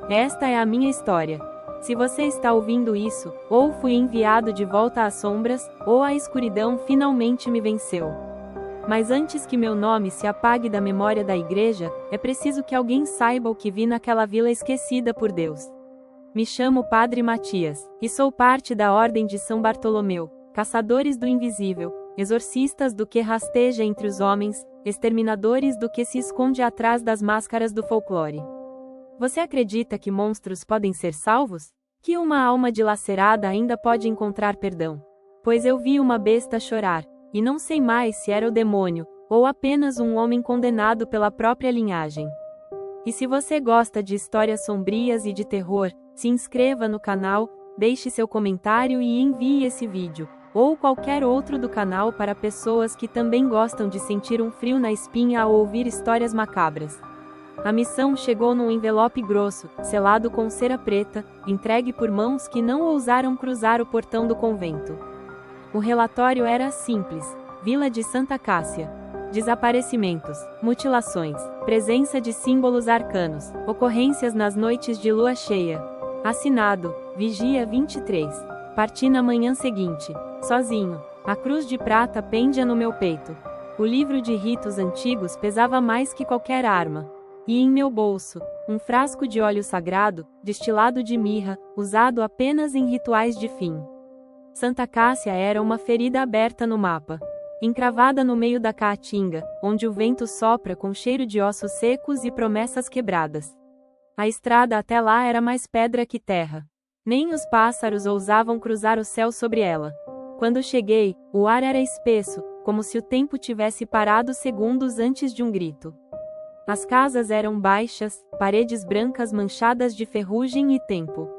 Esta é a minha história. Se você está ouvindo isso, ou fui enviado de volta às sombras, ou a escuridão finalmente me venceu. Mas antes que meu nome se apague da memória da igreja, é preciso que alguém saiba o que vi naquela vila esquecida por Deus. Me chamo Padre Matias, e sou parte da Ordem de São Bartolomeu, caçadores do invisível, exorcistas do que rasteja entre os homens, exterminadores do que se esconde atrás das máscaras do folclore. Você acredita que monstros podem ser salvos? Que uma alma dilacerada ainda pode encontrar perdão? Pois eu vi uma besta chorar, e não sei mais se era o demônio, ou apenas um homem condenado pela própria linhagem. E se você gosta de histórias sombrias e de terror, se inscreva no canal, deixe seu comentário e envie esse vídeo, ou qualquer outro do canal para pessoas que também gostam de sentir um frio na espinha ao ouvir histórias macabras. A missão chegou num envelope grosso, selado com cera preta, entregue por mãos que não ousaram cruzar o portão do convento. O relatório era simples: Vila de Santa Cássia. Desaparecimentos, mutilações, presença de símbolos arcanos, ocorrências nas noites de lua cheia. Assinado, Vigia 23. Parti na manhã seguinte, sozinho. A cruz de prata pendia no meu peito. O livro de ritos antigos pesava mais que qualquer arma. E em meu bolso, um frasco de óleo sagrado, destilado de mirra, usado apenas em rituais de fim. Santa Cássia era uma ferida aberta no mapa, encravada no meio da caatinga, onde o vento sopra com cheiro de ossos secos e promessas quebradas. A estrada até lá era mais pedra que terra. Nem os pássaros ousavam cruzar o céu sobre ela. Quando cheguei, o ar era espesso, como se o tempo tivesse parado segundos antes de um grito. As casas eram baixas, paredes brancas manchadas de ferrugem e tempo.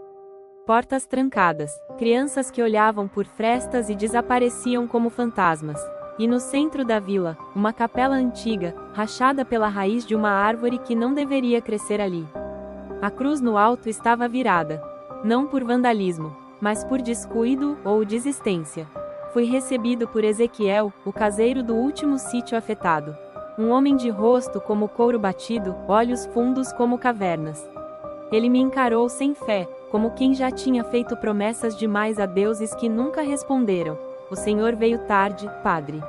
Portas trancadas, crianças que olhavam por frestas e desapareciam como fantasmas. E no centro da vila, uma capela antiga, rachada pela raiz de uma árvore que não deveria crescer ali. A cruz no alto estava virada. Não por vandalismo, mas por descuido ou desistência. Fui recebido por Ezequiel, o caseiro do último sítio afetado. Um homem de rosto como couro batido, olhos fundos como cavernas. Ele me encarou sem fé, como quem já tinha feito promessas demais a deuses que nunca responderam. O Senhor veio tarde, padre.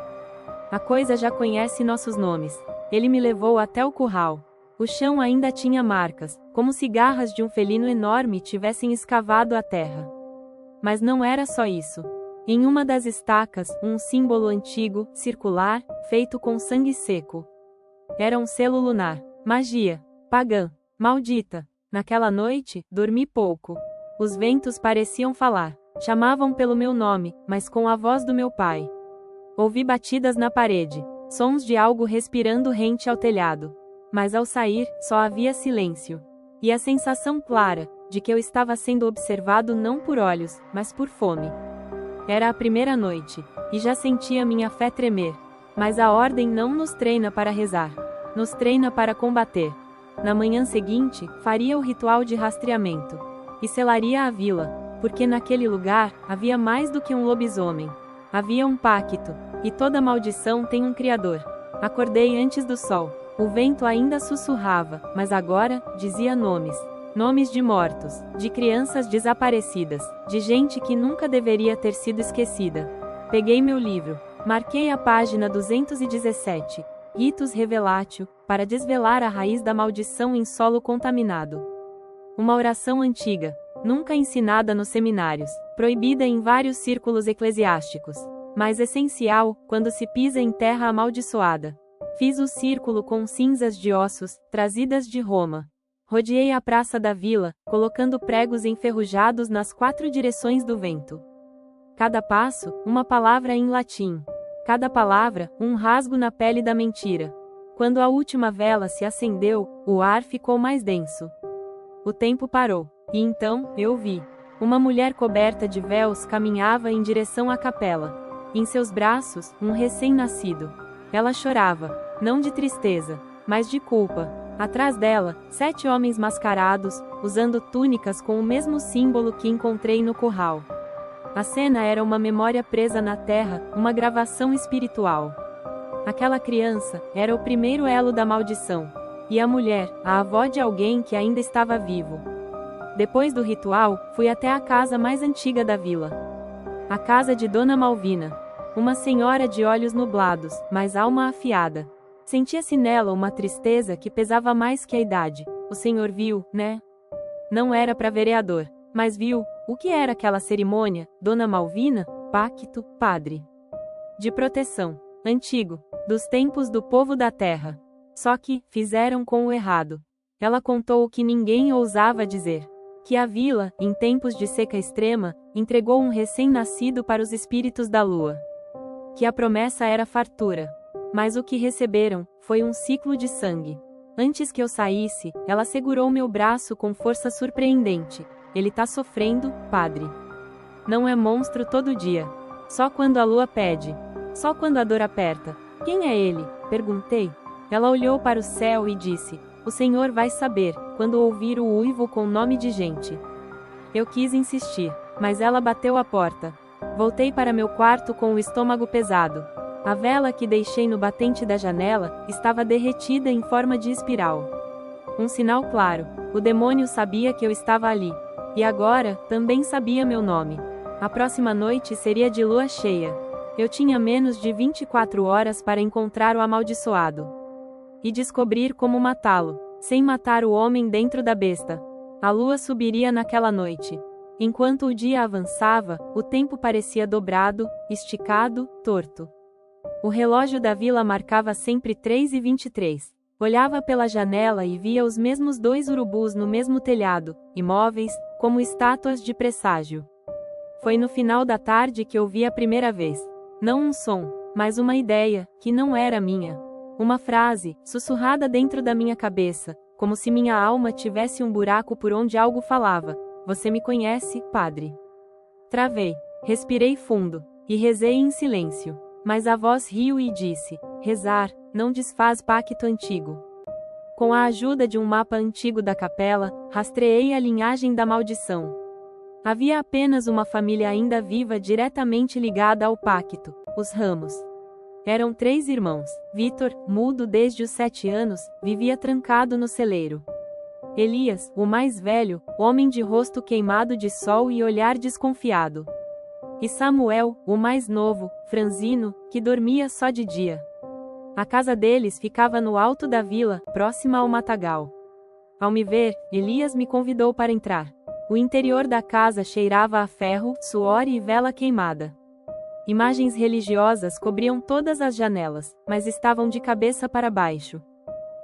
A coisa já conhece nossos nomes. Ele me levou até o curral. O chão ainda tinha marcas, como se garras de um felino enorme tivessem escavado a terra. Mas não era só isso. Em uma das estacas, um símbolo antigo, circular, feito com sangue seco. Era um selo lunar. Magia. Pagã. Maldita. Naquela noite, dormi pouco. Os ventos pareciam falar. Chamavam pelo meu nome, mas com a voz do meu pai. Ouvi batidas na parede. Sons de algo respirando rente ao telhado. Mas ao sair, só havia silêncio. E a sensação clara, de que eu estava sendo observado não por olhos, mas por fome. Era a primeira noite, e já sentia minha fé tremer. Mas a ordem não nos treina para rezar. Nos treina para combater. Na manhã seguinte, faria o ritual de rastreamento. E selaria a vila, porque naquele lugar, havia mais do que um lobisomem. Havia um pacto, e toda maldição tem um criador. Acordei antes do sol. O vento ainda sussurrava, mas agora, dizia nomes. Nomes de mortos, de crianças desaparecidas, de gente que nunca deveria ter sido esquecida. Peguei meu livro, marquei a página 217, Ritus Revelatio, para desvelar a raiz da maldição em solo contaminado. Uma oração antiga, nunca ensinada nos seminários, proibida em vários círculos eclesiásticos, mas essencial quando se pisa em terra amaldiçoada. Fiz o círculo com cinzas de ossos, trazidas de Roma. Rodeei a praça da vila, colocando pregos enferrujados nas 4 direções do vento. Cada passo, uma palavra em latim. Cada palavra, um rasgo na pele da mentira. Quando a última vela se acendeu, o ar ficou mais denso. O tempo parou, e então, eu vi. Uma mulher coberta de véus caminhava em direção à capela. Em seus braços, um recém-nascido. Ela chorava, não de tristeza, mas de culpa. Atrás dela, 7 homens mascarados, usando túnicas com o mesmo símbolo que encontrei no curral. A cena era uma memória presa na terra, uma gravação espiritual. Aquela criança era o primeiro elo da maldição. E a mulher, a avó de alguém que ainda estava vivo. Depois do ritual, fui até a casa mais antiga da vila. A casa de Dona Malvina. Uma senhora de olhos nublados, mas alma afiada. Sentia-se nela uma tristeza que pesava mais que a idade. O senhor viu, né? Não era para vereador, mas viu, o que era aquela cerimônia, Dona Malvina? Pacto, padre. De proteção. Antigo. Dos tempos do povo da terra. Só que, fizeram com o errado. Ela contou o que ninguém ousava dizer. Que a vila, em tempos de seca extrema, entregou um recém-nascido para os espíritos da lua. Que a promessa era fartura. Mas o que receberam, foi um ciclo de sangue. Antes que eu saísse, ela segurou meu braço com força surpreendente. Ele tá sofrendo, padre. Não é monstro todo dia. Só quando a lua pede. Só quando a dor aperta. Quem é ele? Perguntei. Ela olhou para o céu e disse: o senhor vai saber, quando ouvir o uivo com nome de gente. Eu quis insistir, mas ela bateu a porta. Voltei para meu quarto com o estômago pesado. A vela que deixei no batente da janela estava derretida em forma de espiral. Um sinal claro. O demônio sabia que eu estava ali. E agora, também sabia meu nome. A próxima noite seria de lua cheia. Eu tinha menos de 24 horas para encontrar o amaldiçoado. E descobrir como matá-lo, sem matar o homem dentro da besta. A lua subiria naquela noite. Enquanto o dia avançava, o tempo parecia dobrado, esticado, torto. O relógio da vila marcava sempre 3h23. Olhava pela janela e via os mesmos 2 urubus no mesmo telhado, imóveis, como estátuas de presságio. Foi no final da tarde que ouvi a primeira vez. Não um som, mas uma ideia, que não era minha. Uma frase, sussurrada dentro da minha cabeça, como se minha alma tivesse um buraco por onde algo falava. Você me conhece, padre? Travei, respirei fundo, e rezei em silêncio. Mas a voz riu e disse: rezar, não desfaz pacto antigo. Com a ajuda de um mapa antigo da capela, rastreei a linhagem da maldição. Havia apenas uma família ainda viva diretamente ligada ao pacto, os Ramos. Eram 3 irmãos. Vitor, mudo desde os 7 anos, vivia trancado no celeiro. Elias, o mais velho, homem de rosto queimado de sol e olhar desconfiado. E Samuel, o mais novo, franzino, que dormia só de dia. A casa deles ficava no alto da vila, próxima ao matagal. Ao me ver, Elias me convidou para entrar. O interior da casa cheirava a ferro, suor e vela queimada. Imagens religiosas cobriam todas as janelas, mas estavam de cabeça para baixo.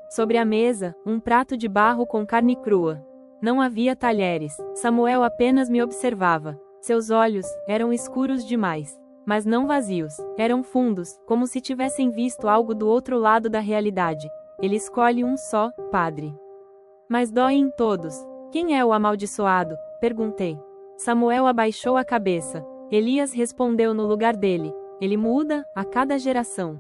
Sobre a mesa, um prato de barro com carne crua. Não havia talheres. Samuel apenas me observava. Seus olhos eram escuros demais, mas não vazios. Eram fundos, como se tivessem visto algo do outro lado da realidade. Ele escolhe um só, padre. Mas dói em todos. Quem é o amaldiçoado? Perguntei. Samuel abaixou a cabeça. Elias respondeu no lugar dele: ele muda a cada geração.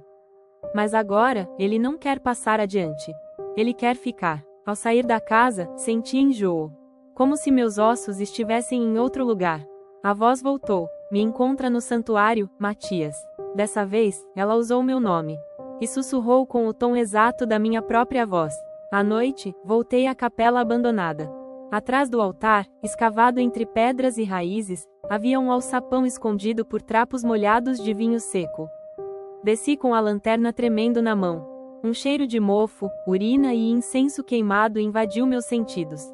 Mas agora, ele não quer passar adiante. Ele quer ficar. Ao sair da casa, senti enjoo. Como se meus ossos estivessem em outro lugar. A voz voltou. Me encontra no santuário, Matias. Dessa vez, ela usou meu nome. E sussurrou com o tom exato da minha própria voz. À noite, voltei à capela abandonada. Atrás do altar, escavado entre pedras e raízes, havia um alçapão escondido por trapos molhados de vinho seco. Desci com a lanterna tremendo na mão. Um cheiro de mofo, urina e incenso queimado invadiu meus sentidos.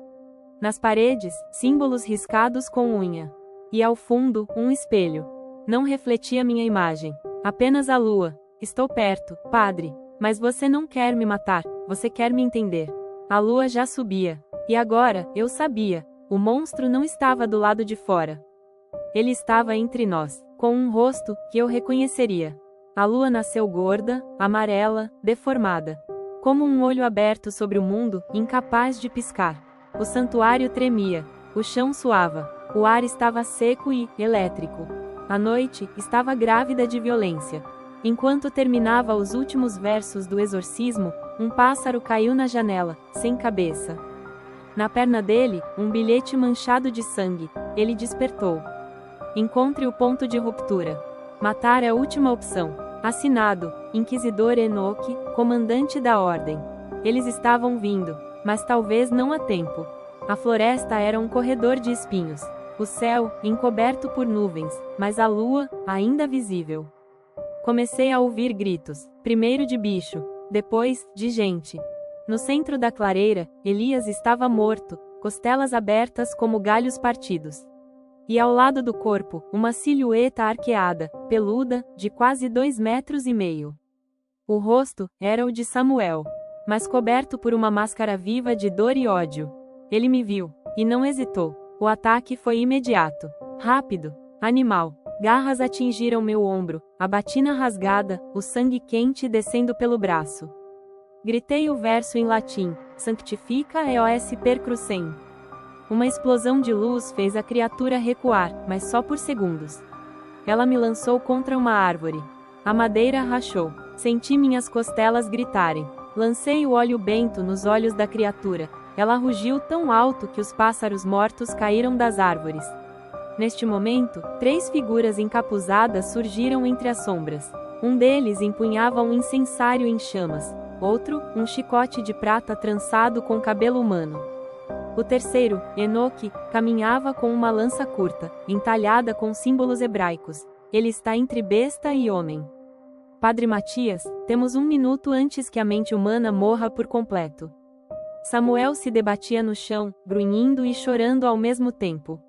Nas paredes, símbolos riscados com unha. E ao fundo, um espelho. Não refletia minha imagem. Apenas a lua. Estou perto, padre. Mas você não quer me matar, você quer me entender. A lua já subia. E agora, eu sabia. O monstro não estava do lado de fora. Ele estava entre nós, com um rosto que eu reconheceria. A lua nasceu gorda, amarela, deformada. Como um olho aberto sobre o mundo, incapaz de piscar. O santuário tremia. O chão suava. O ar estava seco e elétrico. A noite estava grávida de violência. Enquanto terminava os últimos versos do exorcismo, um pássaro caiu na janela, sem cabeça. Na perna dele, um bilhete manchado de sangue. Ele despertou. Encontre o ponto de ruptura. Matar é a última opção. Assinado, Inquisidor Enoque, comandante da ordem. Eles estavam vindo, mas talvez não a tempo. A floresta era um corredor de espinhos. O céu, encoberto por nuvens, mas a lua, ainda visível. Comecei a ouvir gritos, primeiro de bicho, depois, de gente. No centro da clareira, Elias estava morto, costelas abertas como galhos partidos. E ao lado do corpo, uma silhueta arqueada, peluda, de quase 2,5 metros. O rosto era o de Samuel, mas coberto por uma máscara viva de dor e ódio. Ele me viu, e não hesitou. O ataque foi imediato, rápido, animal. Garras atingiram meu ombro, a batina rasgada, o sangue quente descendo pelo braço. Gritei o verso em latim, Sanctifica eos per crucem. Uma explosão de luz fez a criatura recuar, mas só por segundos. Ela me lançou contra uma árvore. A madeira rachou. Senti minhas costelas gritarem. Lancei o óleo bento nos olhos da criatura. Ela rugiu tão alto que os pássaros mortos caíram das árvores. Neste momento, 3 figuras encapuzadas surgiram entre as sombras. Um deles empunhava um incensário em chamas. Outro, um chicote de prata trançado com cabelo humano. O terceiro, Enoque, caminhava com uma lança curta, entalhada com símbolos hebraicos. Ele está entre besta e homem. Padre Matias, temos 1 minuto antes que a mente humana morra por completo. Samuel se debatia no chão, grunhindo e chorando ao mesmo tempo.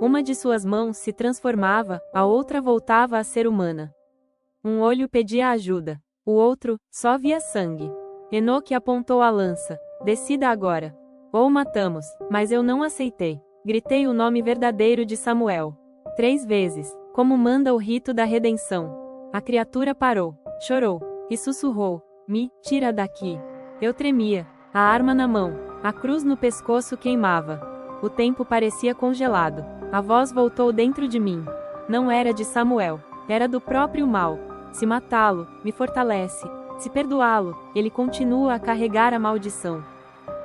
Uma de suas mãos se transformava, a outra voltava a ser humana. Um olho pedia ajuda, o outro só via sangue. Enoque apontou a lança. Decida agora. Ou matamos, mas eu não aceitei. Gritei o nome verdadeiro de Samuel. 3 vezes, como manda o rito da redenção. A criatura parou, chorou, e sussurrou: Me tira daqui. Eu tremia, a arma na mão, a cruz no pescoço queimava. O tempo parecia congelado. A voz voltou dentro de mim. Não era de Samuel, era do próprio mal. Se matá-lo, me fortalece. Se perdoá-lo, ele continua a carregar a maldição.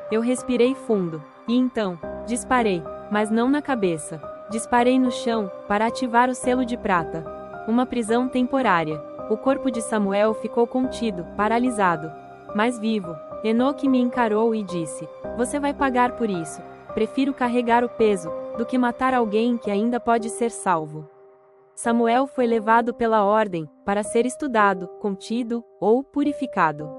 Eu respirei fundo, e então, disparei, mas não na cabeça. Disparei no chão, para ativar o selo de prata. Uma prisão temporária. O corpo de Samuel ficou contido, paralisado. Mas vivo. Enoque me encarou e disse: Você vai pagar por isso. Prefiro carregar o peso, do que matar alguém que ainda pode ser salvo. Samuel foi levado pela ordem, para ser estudado, contido, ou purificado.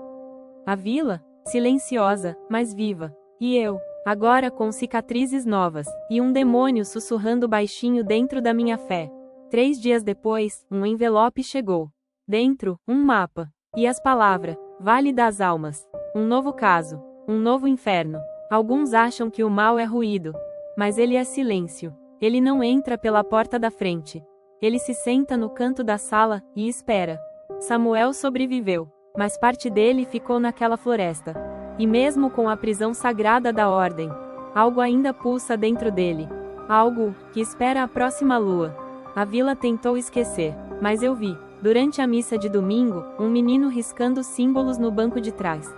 A vila, silenciosa, mas viva. E eu, agora com cicatrizes novas, e um demônio sussurrando baixinho dentro da minha fé. 3 dias depois, um envelope chegou. Dentro, um mapa. E as palavras: Vale das Almas. Um novo caso. Um novo inferno. Alguns acham que o mal é ruído. Mas ele é silêncio. Ele não entra pela porta da frente. Ele se senta no canto da sala, e espera. Samuel sobreviveu. Mas parte dele ficou naquela floresta. E mesmo com a prisão sagrada da ordem, algo ainda pulsa dentro dele. Algo que espera a próxima lua. A vila tentou esquecer, mas eu vi, durante a missa de domingo, um menino riscando símbolos no banco de trás.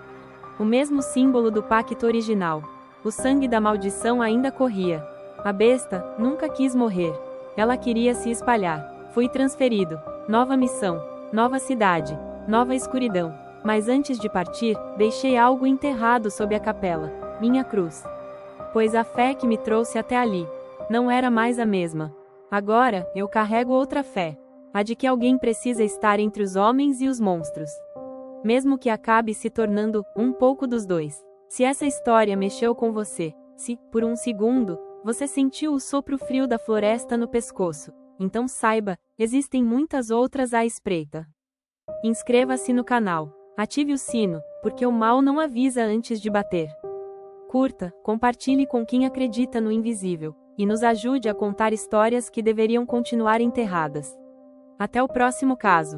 O mesmo símbolo do pacto original. O sangue da maldição ainda corria. A besta nunca quis morrer. Ela queria se espalhar. Fui transferido. Nova missão. Nova cidade. Nova escuridão. Mas antes de partir, deixei algo enterrado sob a capela. Minha cruz. Pois a fé que me trouxe até ali não era mais a mesma. Agora, eu carrego outra fé. A de que alguém precisa estar entre os homens e os monstros. Mesmo que acabe se tornando um pouco dos dois. Se essa história mexeu com você, se, por um segundo, você sentiu o sopro frio da floresta no pescoço, então saiba, existem muitas outras à espreita. Inscreva-se no canal. Ative o sino, porque o mal não avisa antes de bater. Curta, compartilhe com quem acredita no invisível, e nos ajude a contar histórias que deveriam continuar enterradas. Até o próximo caso.